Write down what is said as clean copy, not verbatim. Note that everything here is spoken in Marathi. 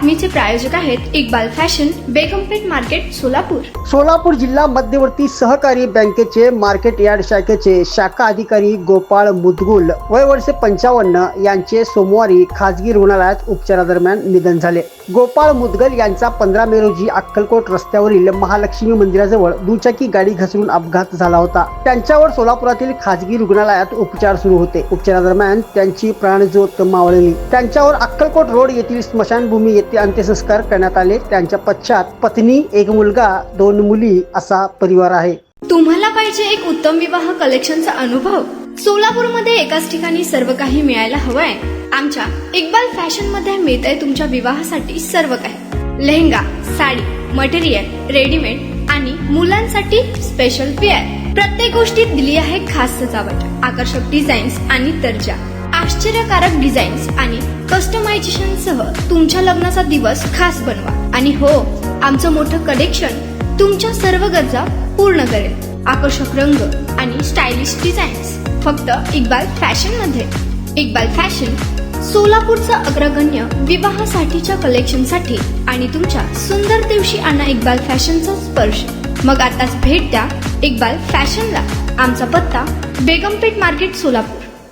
बातमीचे प्रायोजक आहेत इक्बाल फॅशन, बेगमपेठ मार्केट, सोलापूर. सोलापूर जिल्हा मध्यवर्ती सहकारी बँकेचे मार्केट यार्ड शाखेचे शाखा अधिकारी गोपाळ मुदगुल वय वर्ष 55 यांचे सोमवारी खाजगी रुग्णालयात उपचारादरम्यान निधन झाले. गोपाळ मुदगल यांचा 15 मे रोजी अक्कलकोट रस्त्यावरील महालक्ष्मी मंदिराजवळ दुचाकी गाडी घसरून अपघात झाला होता. त्यांच्यावर सोलापुरातील खाजगी रुग्णालयात उपचार सुरू होते. उपचारादरम्यान त्यांची प्राणज्योत मावळली. त्यांच्यावर अक्कलकोट रोड येथील स्मशानभूमी येथे अंत्यसंस्कार करण्यात आले. त्यांच्या पश्चात पत्नी, एक मुलगा, 2 मुली असा परिवार आहे. तुम्हाला पाहिजे एक उत्तम विवाह कलेक्शनचा अनुभव? सोलापूरमध्ये एकाच ठिकाणी सर्व काही मिळायला हवंय. आमच्या इक्बाल फॅशन मध्ये मिळतंय तुमच्या विवाहासाठी सर्व काही. लेहंगा, साडी, मटेरियल, रेडीमेड आणि मुलांसाठी स्पेशल वेअर. प्रत्येक गोष्टीत दिली आहे खास सजावट, आकर्षक डिझाईन्स आणि दर्जा, आश्चर्यकारक डिझाईन्स आणि कस्टमायझेशन सह तुमच्या लग्नाचा दिवस खास बनवा. आणि हो, आमचं मोठं कलेक्शन तुमच्या सर्व गरजा पूर्ण करेल. आकर्षक रंग आणि स्टायलिश डिझाईन्स फक्त इक्बाल फॅशन मध्ये. इक्बाल फॅशन सोलापूरचा अग्रगण्य विवाहासाठीच्या कलेक्शनसाठी आणि तुमच्या सुंदर दिवशी आणा इक्बाल फॅशनचा स्पर्श. मग आताच भेट द्या इक्बाल फॅशनला. आमचा पत्ता बेगमपेठ मार्केट, सोलापूर.